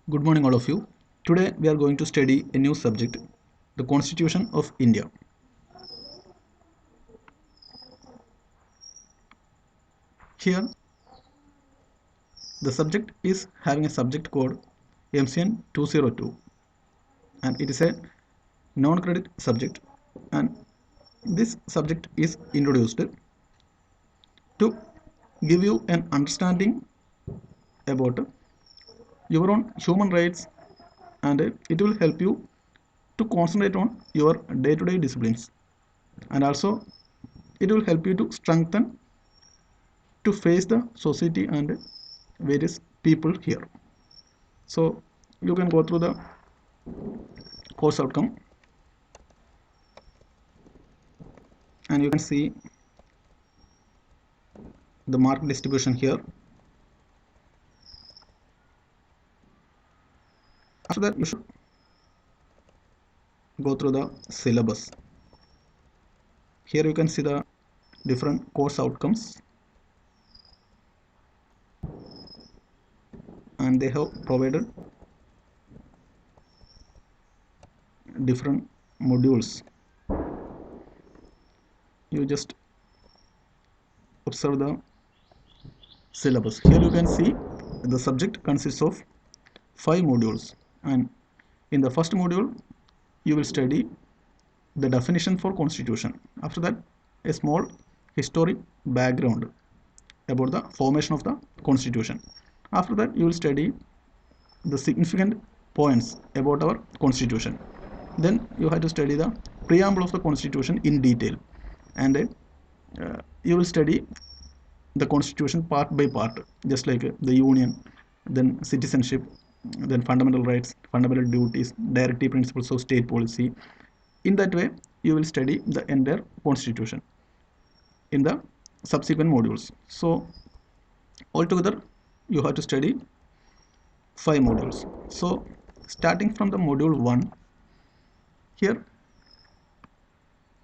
Good morning, all of you. Today we are going to study a new subject, the Constitution of India. Here, the subject is having a subject code MCN 202, and it is a non-credit subject. And this subject is introduced to give you an understanding about your own human rights, and it will help you to concentrate on your day-to-day disciplines, and also it will help you to strengthen to face the society and various people here. So you can go through the course outcome, and you can see the mark distribution here. After that, you should go through the syllabus. Here you can see the different course outcomes, and they have provided different modules. You just observe the syllabus. Here you can see the subject consists of 5 modules, and in the first module you will study the definition for constitution. After that, a small historic background about the formation of the constitution. After that, you will study the significant points about our constitution. Then you have to study the preamble of the constitution in detail, and you will study the constitution part by part, just like the union, then citizenship, then fundamental rights, fundamental duties, directive principles of state policy. In that way, you will study the entire constitution in the subsequent modules. So altogether you have to study 5 modules. So starting from the module 1, here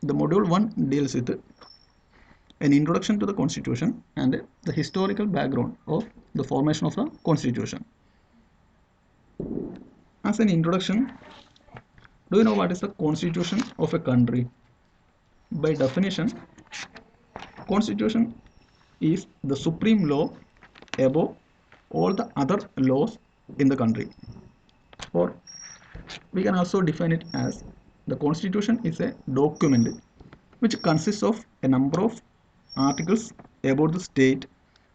the module 1 deals with an introduction to the constitution and the historical background of the formation of the constitution. As an introduction, do you know what is the constitution of a country? By definition, constitution is the supreme law above all the other laws in the country. Or we can also define it as the constitution is a document which consists of a number of articles about the state,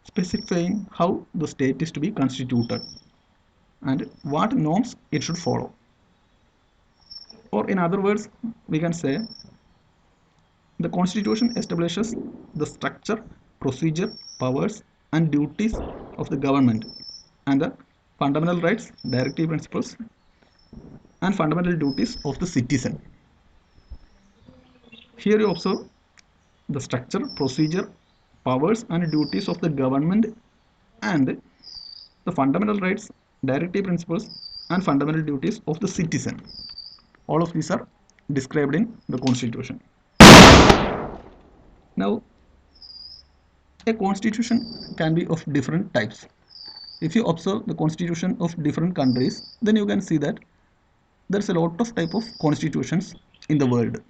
specifying how the state is to be constituted and what norms it should follow. Or in other words, we can say the constitution establishes the structure, procedure, powers and duties of the government, and the fundamental rights, directive principles and fundamental duties of the citizen. Here you observe the structure, procedure, powers and duties of the government, and the fundamental rights, directive principles and fundamental duties of the citizen. All of these are described in the constitution. Now, a constitution can be of different types. If you observe the constitution of different countries, then you can see that there's a lot of type of constitutions in the world.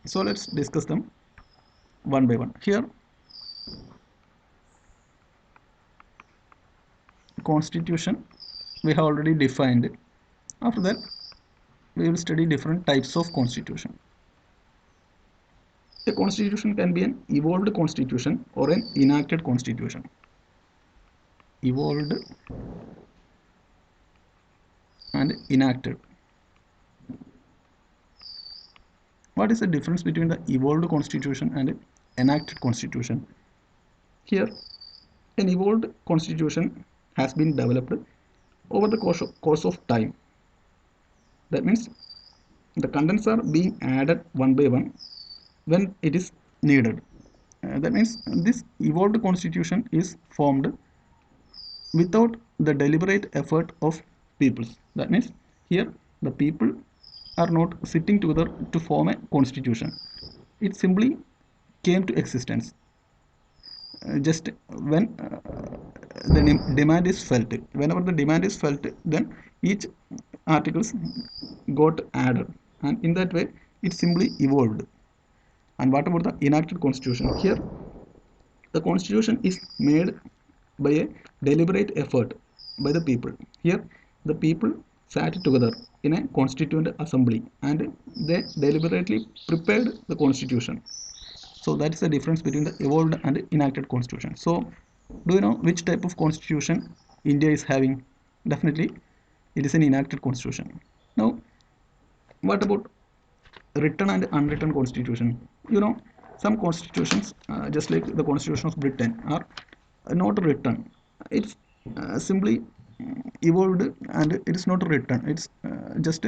So let's discuss them one by one. Here, constitution we have already defined it. After that, we will study different types of constitution. A constitution can be an evolved constitution or an enacted constitution. Evolved and enacted. What is the difference between the evolved constitution and enacted constitution? Here, an evolved constitution has been developed over the course of time. That means the contents are being added one by one when it is needed. That means this evolved constitution is formed without the deliberate effort of peoples. That means here the people are not sitting together to form a constitution. It simply came to existence just when the demand is felt. Whenever the demand is felt, then each articles got added, and in that way it simply evolved. And what about the enacted constitution? Here the constitution is made by a deliberate effort by the people. Here the people sat together in a constituent assembly and they deliberately prepared the constitution. So that is the difference between the evolved and enacted constitution. So do you know which type of constitution India is having? Definitely it is an enacted constitution. Now what about written and unwritten constitution? You know, some constitutions just like the constitution of Britain are not written. It's simply evolved, and it is not written. It's just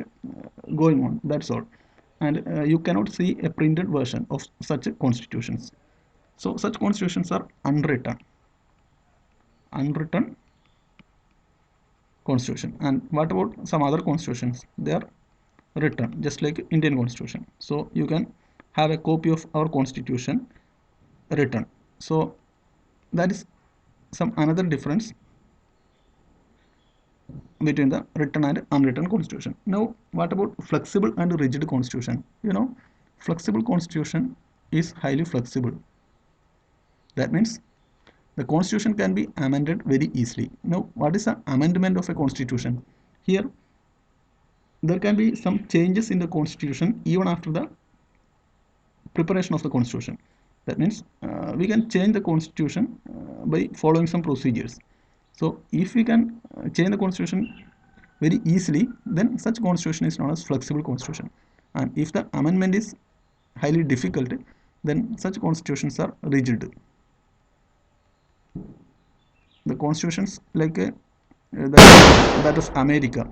going on, that's all. And you cannot see a printed version of such constitutions. So such constitutions are unwritten constitution. And what about some other constitutions? They are written, just like Indian constitution. So you can have a copy of our constitution written. So that is some another difference between the written and unwritten constitution. Now what about flexible and rigid constitution? You know, flexible constitution is highly flexible. That means the constitution can be amended very easily. Now what is the amendment of a constitution? Here there can be some changes in the constitution even after the preparation of the constitution. That means we can change the constitution by following some procedures. So if we can change the constitution very easily, then such constitution is known as flexible constitution. And if the amendment is highly difficult, then such constitutions are rigid. The constitutions like that of America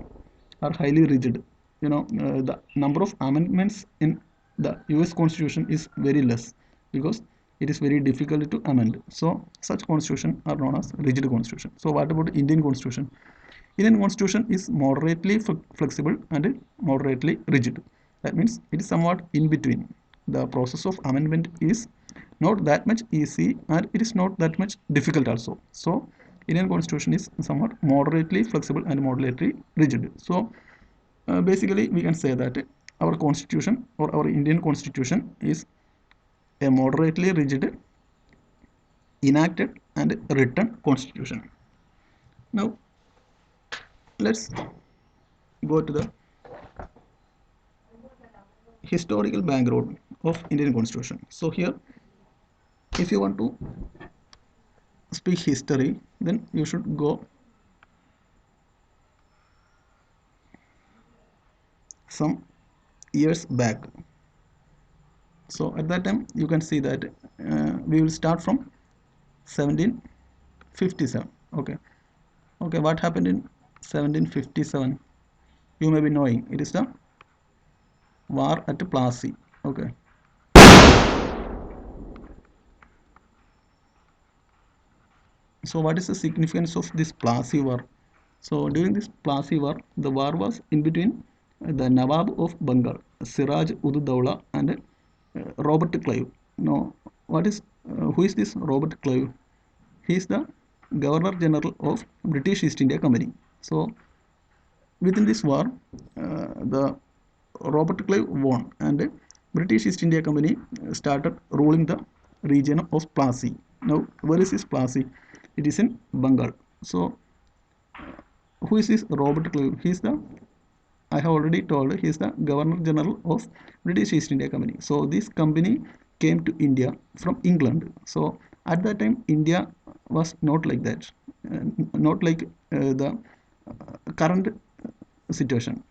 are highly rigid. You know, the number of amendments in the US constitution is very less because it is very difficult to amend. So such constitution are known as rigid constitution. So what about Indian constitution? Indian constitution is moderately flexible and moderately rigid. That means it is somewhat in between. The process of amendment is not that much easy and it is not that much difficult also. So Indian constitution is somewhat moderately flexible and moderately rigid. So basically we can say that our constitution or our Indian constitution is a moderately rigid, enacted and written constitution. Now let's go to the historical background of Indian constitution. So here if you want to speak history, then you should go some years back. So at that time you can see that we will start from 1757. Okay, what happened in 1757? You may be knowing it is the war at Plassey. Okay, so what is the significance of this Plassey war? So during this Plassey war, the war was in between the Nawab of Bengal, Siraj ud Dowla, and Robert Clive. Now, who is this Robert Clive? He is the Governor General of British East India Company. So within this war, the Robert Clive won, and British East India Company started ruling the region of Plassey. Now, where is this Plassey? It is in Bengal. So who is this Robert Clive? He is the, I have already told, he is the Governor General of British East India Company. So this company came to India from England. So at that time India was not like that, not like the current situation.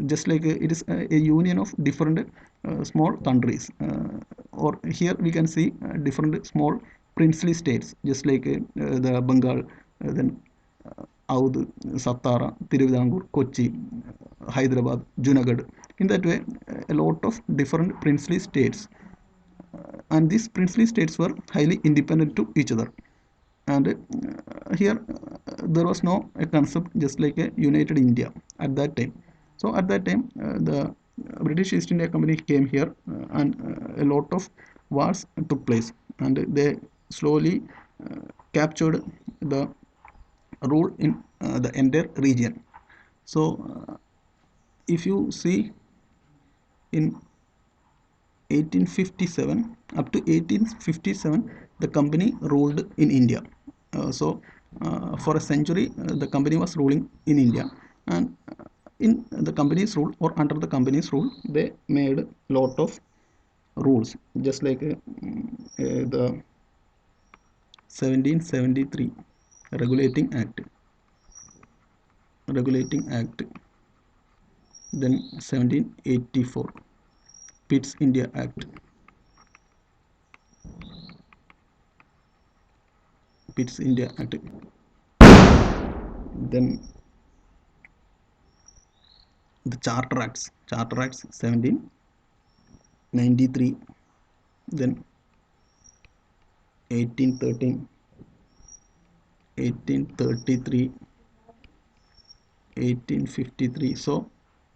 Just like it is a union of different small countries, or here we can see different small princely states, just like the Bengal, then Audh, Satara, Tiruvidampur, Kochi, Hyderabad, Junagadh. In that way, a lot of different princely states, and these princely states were highly independent to each other. And here there was no a concept just like a united India at that time. So at that time the British East India Company came here, and a lot of wars took place, and they slowly captured the rule in the entire region. So if you see in 1857, up to 1857, the company ruled in India. For a century, the company was ruling in India, and in the company's rule or under the company's rule, they made lot of rules, just like the 1773 regulating act, then 1784 Pitt's India Act, Pitt's India Act, then the Charter Acts 1793, then 1813, 1833, 1853. So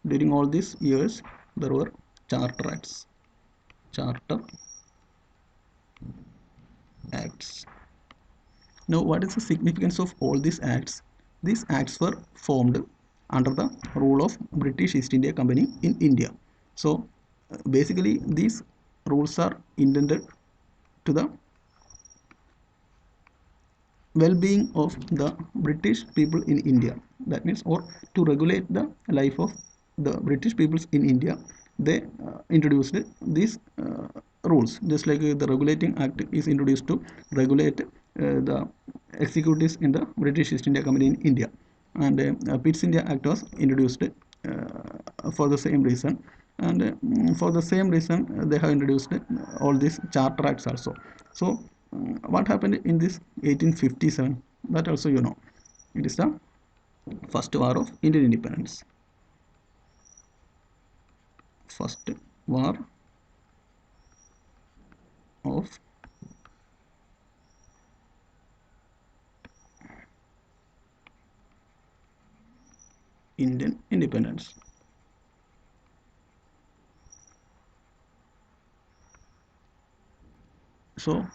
during all these years there were Charter Acts, Charter Acts. Now, what is the significance of all these acts? These acts were formed under the rule of British East India Company in India. So, basically, these rules are intended to the well-being of the British people in India. That means, or to regulate the life of the British peoples in India, they introduced these rules. Just like the Regulating Act is introduced to regulate the executives in the British East India Company in India, and Pitt's India Act was introduced for the same reason. And for the same reason, they have introduced all these Charter Acts also. So what happened in this 1857, that also you know, it is the first war of Indian independence. First war of Indian independence. So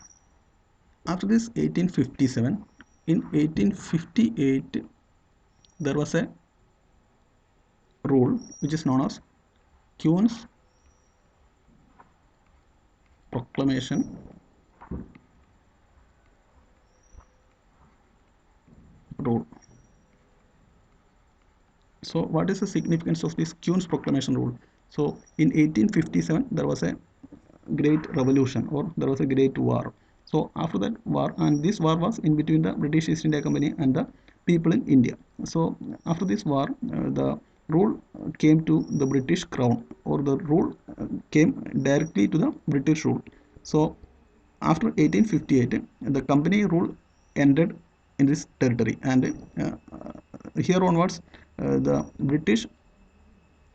after this 1857, in 1858 there was a rule which is known as Queen's Proclamation rule. So what is the significance of this Queen's Proclamation rule? So in 1857 there was a great revolution, or there was a great war. So after that war, and this war was in between the British East India Company and the people in India. So after this war, the rule came to the British crown, or the rule came directly to the British rule. So after 1858, the company rule ended in this territory, and here onwards, the British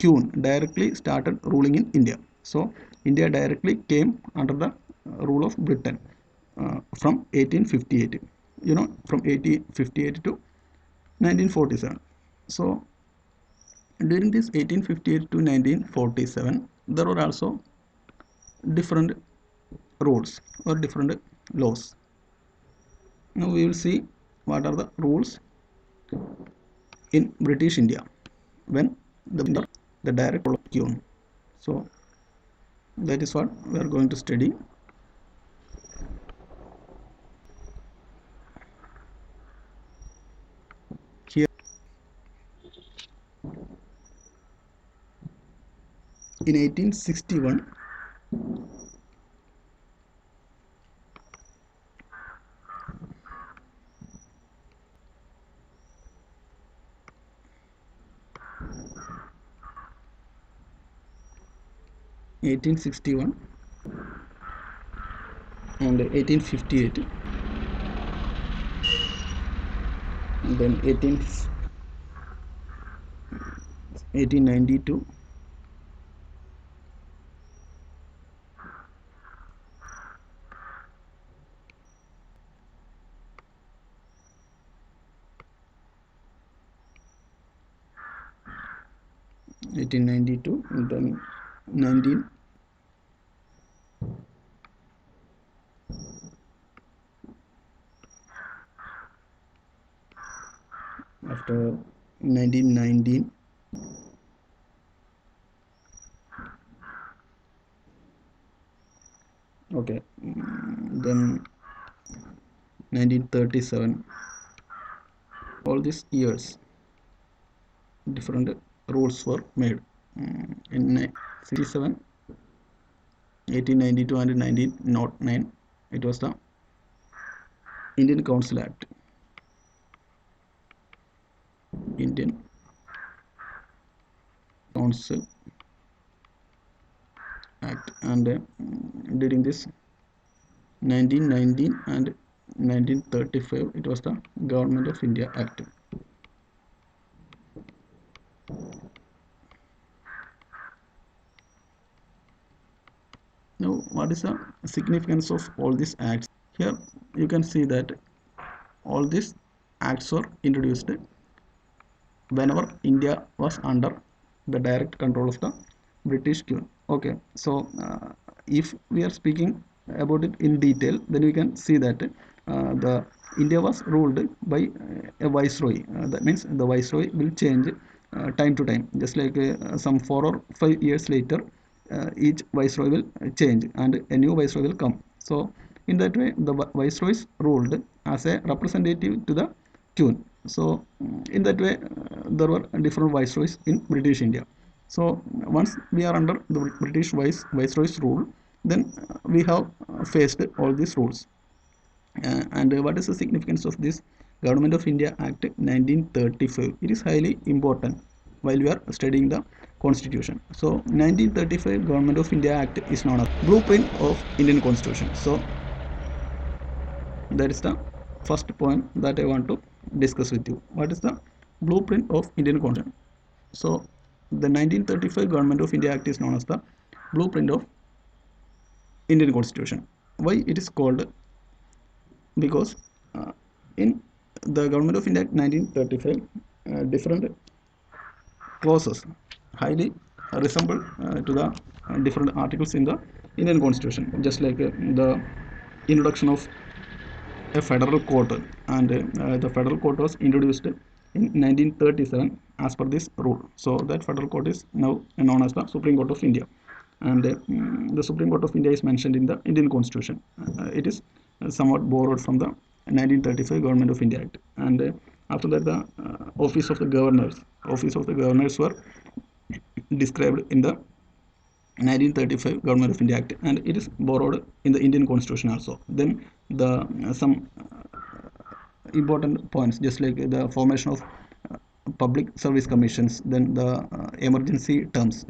Queen directly started ruling in India. So India directly came under the rule of Britain from 1858. You know, from 1858 to 1947. So during this 1858 to 1947, there were also different rules or different laws. Now we will see what are the rules in British India when the direct rule of Queen. So that is what we are going to study. Here in 1861, 1861 and 1858, and then 1892, 1892, and then 19, 1919. Okay, then 1937. All these years, different rules were made. In 67, 1892 and 1909, it was the Indian Council Act. Indian Council Act, and during this 1919 and 1935, it was the Government of India Act. Now, what is the significance of all these acts? Here you can see that all these acts were introduced whenever India was under the direct control of the British Queen. Okay, so if we are speaking about it in detail, then we can see that the India was ruled by a viceroy. That means the viceroy will change time to time, just like some 4 or 5 years later, each viceroy will change and a new viceroy will come. So in that way, the viceroys ruled as a representative to the Queen. So in that way, there were different viceroys in British India. So once we are under the British viceroy's rule, then we have faced all these rules. And what is the significance of this Government of India Act 1935? It is highly important while we are studying the Constitution. So 1935 Government of India Act is known as blueprint of Indian Constitution. So that is the first point that I want to discuss with you. What is the blueprint of Indian Constitution? So the 1935 Government of India Act is known as the blueprint of Indian Constitution. Why it is called? Because in the Government of India Act 1935, different clauses highly resemble to the different articles in the Indian Constitution, just like the introduction of a federal court, and the federal court was introduced in 1937 as per this rule. So that federal court is now known as the Supreme Court of India, and the Supreme Court of India is mentioned in the Indian Constitution. It is somewhat borrowed from the 1935 Government of India Act, and after that the office of the governors were described in the 1935 Government of India Act, and it is borrowed in the Indian Constitution also. Then the some important points, just like the formation of public service commissions, then the emergency terms,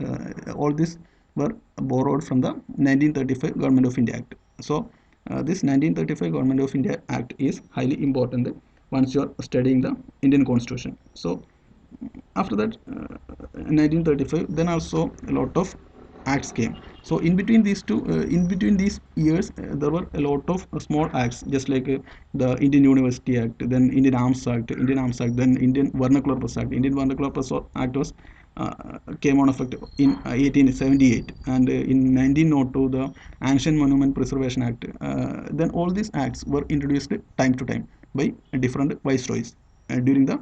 all these were borrowed from the 1935 Government of India Act. So this 1935 Government of India Act is highly important once you are studying the Indian Constitution. So after that 1935, then also a lot of acts came. So in between these years, there were a lot of small acts, just like the Indian University Act, then Indian Arms Act, then Indian Vernacular Press Act. Indian Vernacular Press Act was came on effect in 1878, and in 1902 the Ancient Monument Preservation Act. Then all these acts were introduced time to time by different viceroys during the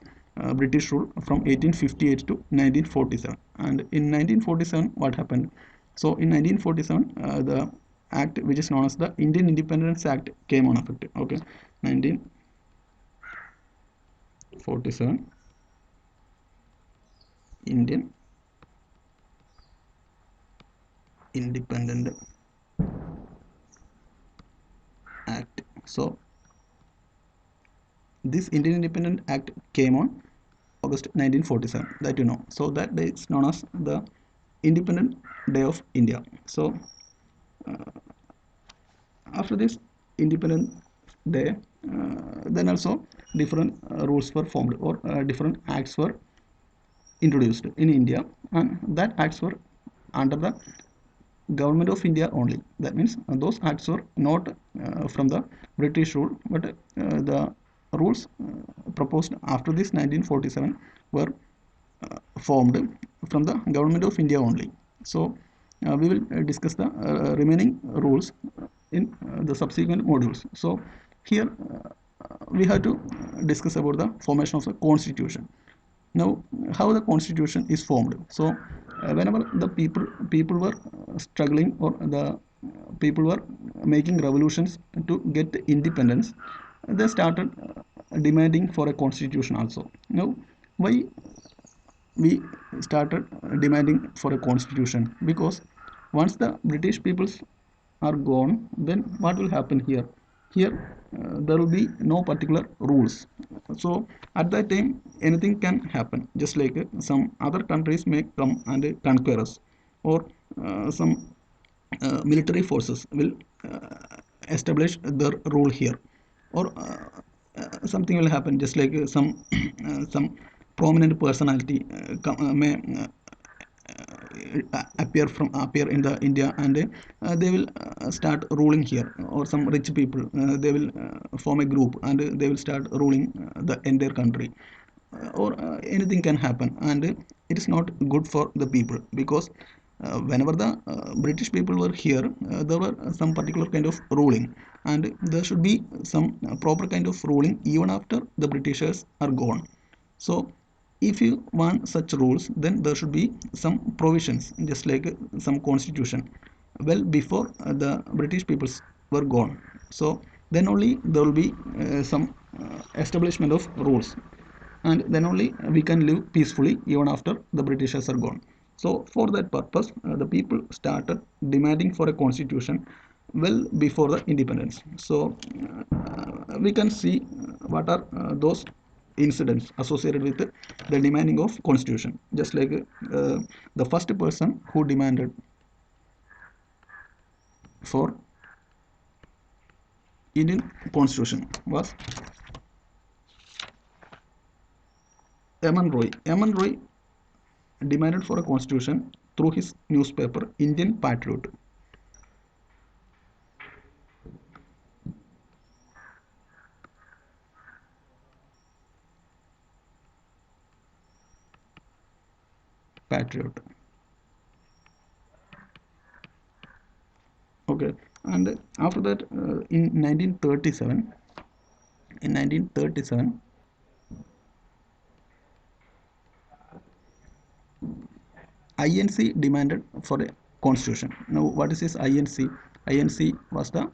British rule from 1858 to 1947. And in 1947, what happened? So in 1947, the act which is known as the Indian Independence Act came on effect. Okay, 1947 Indian Independent Act. So this Indian Independent Act came on August 1947, that you know. So that day is known as the Independent Day of India. So after this Independent Day, then also different rules were formed, or different acts were introduced in India, and that acts were under the Government of India only. That means those acts were not from the British rule, but the rules proposed after this 1947 were formed from the Government of India only. So we will discuss the remaining rules in the subsequent modules. So here we have to discuss about the formation of the constitution. Now, how the constitution is formed. So, whenever the people were struggling, or the people were making revolutions to get independence, they started demanding for a constitution also. Now, why we started demanding for a constitution? Because once the British peoples are gone, then what will happen here? Here there will be no particular rules. So at that time anything can happen, just like some other countries may come and conquer us, or some military forces will establish their rule here, or something will happen, just like some prominent personality may appear in the India, and they will start ruling here, or some rich people they will form a group, and they will start ruling the entire country, or anything can happen, and it is not good for the people, because whenever the British people were here, there were some particular kind of ruling, and there should be some proper kind of ruling even after the Britishers are gone. So if you want such rules, then there should be some provisions, just like some constitution, well before the British peoples were gone. So then only there will be some establishment of rules, and then only we can live peacefully even after the Britishers are gone. So for that purpose, the people started demanding for a constitution well before the independence. So we can see what are those incidents associated with the demanding of constitution. Just like the first person who demanded for Indian constitution was Eman Roy. Eman Roy demanded for a constitution through his newspaper Indian Patriot. Patriot. Okay, and after that, in 1937, in 1937, INC demanded for a constitution. Now, what is this INC? INC was the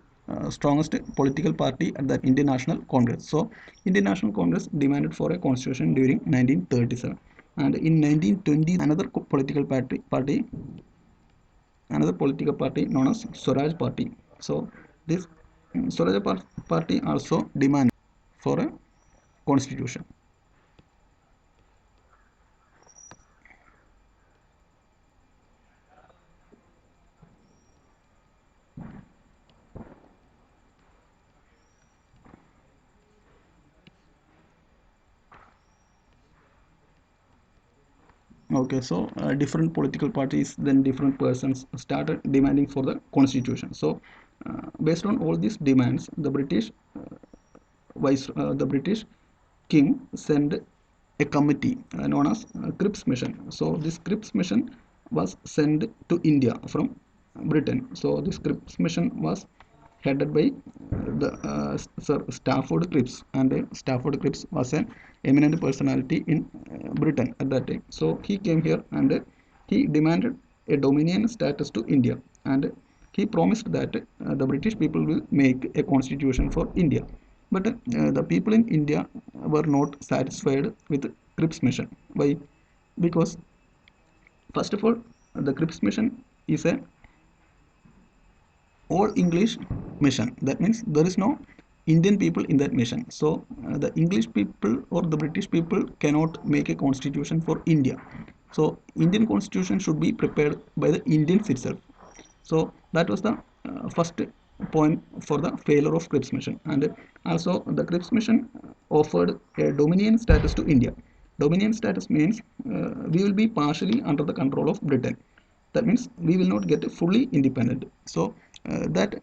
strongest political party at the Indian National Congress. So, Indian National Congress demanded for a constitution during 1937, and in 1920, another political party known as Swaraj Party. So, this Swaraj Party also demanded for a constitution. Okay, so different political parties, then different persons started demanding for the constitution. So, based on all these demands, the British king sent a committee known as Cripps Mission. So, this Cripps Mission was sent to India from Britain. So, this Cripps Mission was headed by the Sir Stafford Cripps, and Stafford Cripps was an eminent personality in Britain at that time. So he came here, and he demanded a dominion status to India, and he promised that the British people will make a constitution for India. But the people in India were not satisfied with Cripps mission. Why? Because first of all, the Cripps mission is a all English mission. That means there is no Indian people in that mission. So the English people or the British people cannot make a constitution for India. So Indian constitution should be prepared by the Indians itself. So that was the first point for the failure of Cripps mission. And also the Cripps mission offered a dominion status to India. Dominion status means we will be partially under the control of Britain. That means we will not get fully independent. So that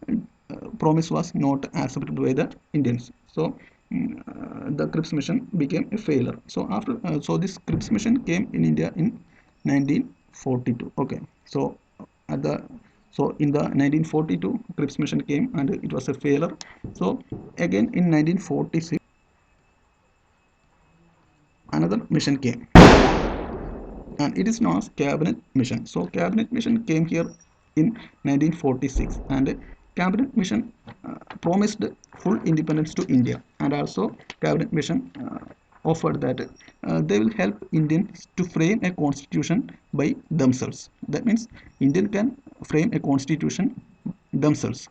promise was not accepted by the Indians. So the Cripps mission became a failure. So so this Cripps mission came in India in 1942. Okay, so at the so in the 1942 Cripps mission came, and it was a failure. So again in 1946 another mission came. and it is known as cabinet mission. So cabinet mission came here in 1946, and cabinet mission promised full independence to India, and also cabinet mission offered that they will help Indians to frame a constitution by themselves. That means Indian can frame a constitution themselves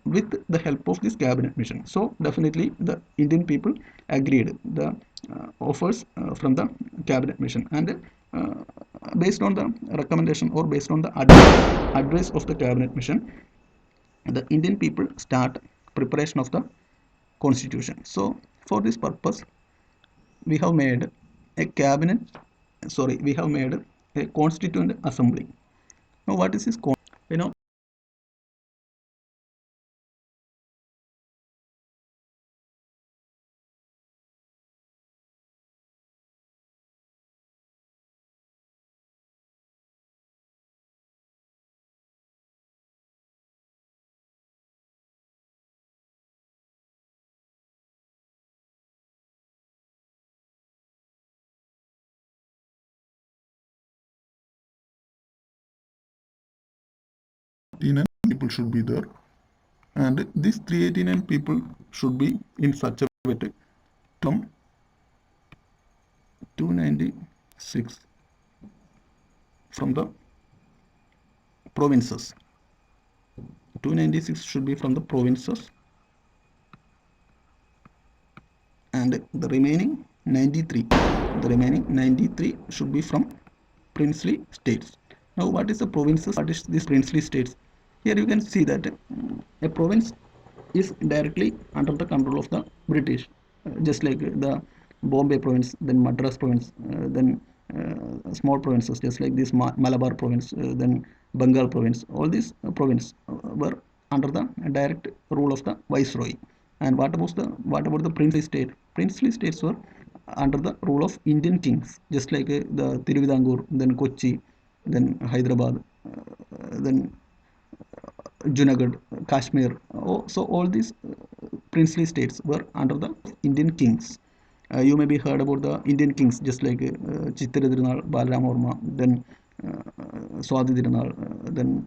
with the help of this cabinet mission. So definitely the Indian people agreed the offers from the cabinet mission, and based on the recommendation or based on the advice of the cabinet mission, the Indian people start preparation of the constitution. So for this purpose we have made a cabinet, sorry, we have made a constituent assembly. Now what is this you know people should be there, and these 389 people should be in such a way to come 296 from the provinces. 296 should be from the provinces, and the remaining 93 should be from princely states. Now what is the provinces, what is these princely states? Here you can see that a province is directly under the control of the British, just like the Bombay province, then Madras province, then small provinces just like this Malabar province, then Bengal province. All these provinces were under the direct rule of the viceroy. And what about the princely state? Princely states were under the rule of Indian kings, just like the Tiruvidangur, then Kochi, then Hyderabad, then Junagadh, Kashmir. So all these princely states were under the Indian kings. You may be heard about the Indian kings, just like Chittira Tirunal, Balaram Orma, then Swati Tirunal, then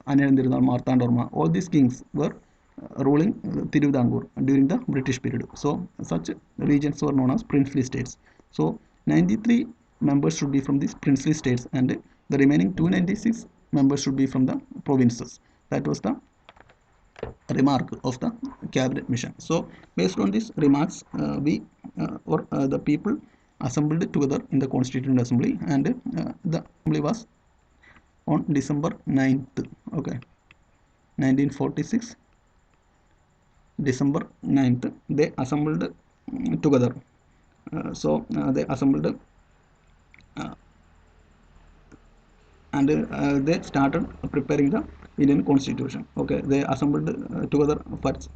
Anilan Tirunal, Martanda. All these kings were ruling Tiruvidangur during the British period. So such regions were known as princely states. So 93 members should be from these princely states, and the remaining 296 members should be from the provinces. That was the remark of the cabinet mission. So based on these remarks, the people assembled together in the Constituent Assembly, and the assembly was on December 9th, okay, 1946, December 9th, they assembled together. They assembled and they started preparing the Indian Constitution. Okay, they assembled together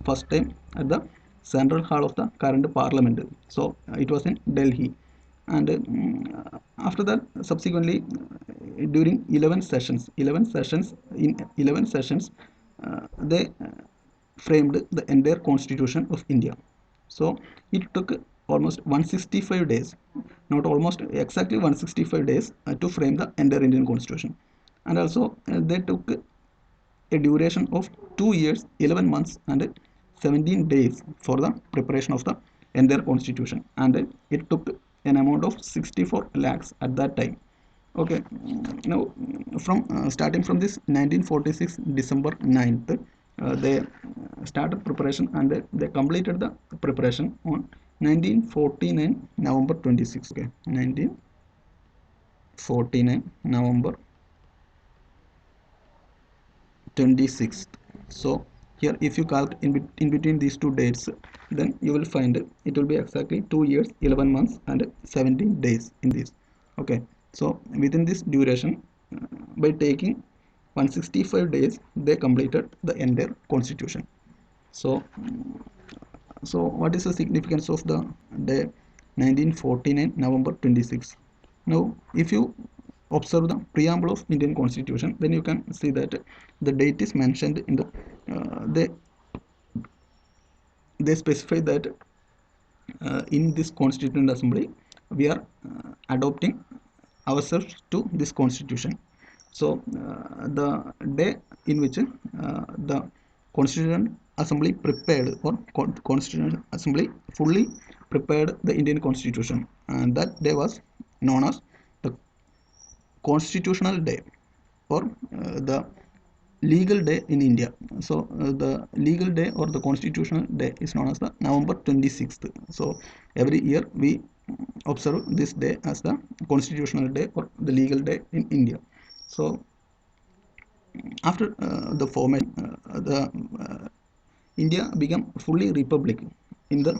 first time at the Central Hall of the current Parliament. So it was in Delhi, and after that, subsequently, during 11 sessions in 11 sessions, they framed the entire Constitution of India. So it took almost 165 days, not almost, exactly 165 days to frame the entire Indian Constitution. And also they took a duration of 2 years, 11 months, and 17 days for the preparation of the entire Constitution. And it took an amount of 64 lakhs at that time. Okay, now from starting from this 1946 December 9th, they started preparation, and they completed the preparation on 1949 November 26. Okay, 1949 November 26th. So here if you calculate in between these two dates, then you will find it will be exactly 2 years, 11 months, and 17 days in this. Okay, so within this duration, by taking 165 days, they completed the entire constitution. So what is the significance of the day 1949 November 26? Now if you observe the preamble of Indian Constitution, then you can see that the date is mentioned in the they specify that in this Constituent Assembly we are adopting ourselves to this constitution. So the day in which the constitution assembly prepared, or constitutional assembly fully prepared the Indian constitution, and that day was known as the constitutional day, or the legal day in India. So the legal day or the constitutional day is known as the November 26th. So every year we observe this day as the constitutional day or the legal day in India. So after the formation, the India became fully republic in the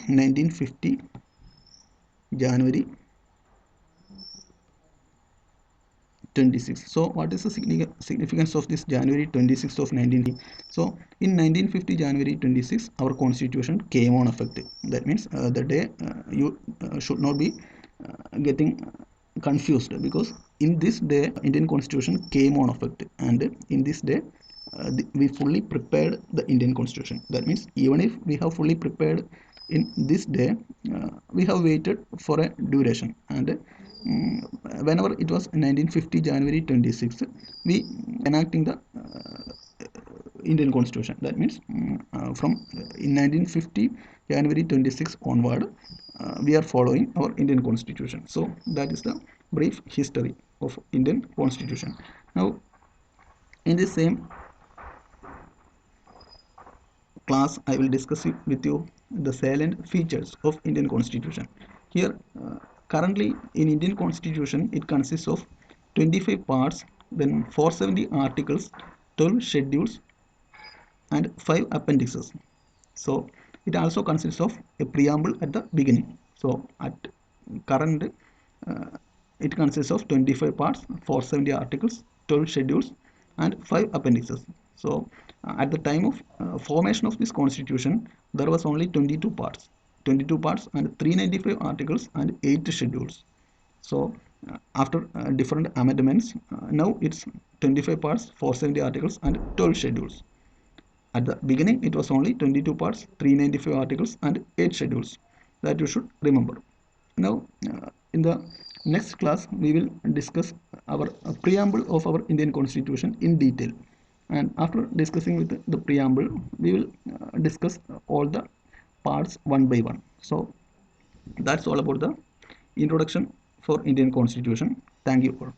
1950 January 26. So what is the significance of this January 26th of 1950? So in 1950 January 26, our constitution came on effect. That means the day you should not be getting confused, because in this day Indian constitution came on effect, and in this day we fully prepared the Indian constitution. That means even if we have fully prepared in this day, we have waited for a duration, and whenever it was 1950 January 26th, we enacting the Indian constitution. That means from in 1950 January 26 onward, we are following our Indian constitution. So that is the brief history of Indian constitution. Now in this same class I will discuss with you the salient features of Indian constitution. Here currently in Indian constitution, it consists of 25 parts, then 470 articles, 12 schedules, and 5 appendices. So it also consists of a preamble at the beginning. So at current uh, it consists of 25 parts, 470 articles, 12 schedules, and 5 appendices. So at the time of formation of this constitution, there was only 22 parts and 395 articles and 8 schedules. So after different amendments, now it's 25 parts, 470 articles, and 12 schedules. At the beginning, it was only 22 parts, 395 articles, and 8 schedules. That you should remember. Now, in the next class, we will discuss our preamble of our Indian Constitution in detail. And after discussing with the preamble, we will discuss all the parts one by one. So that's all about the introduction for Indian Constitution. Thank you all.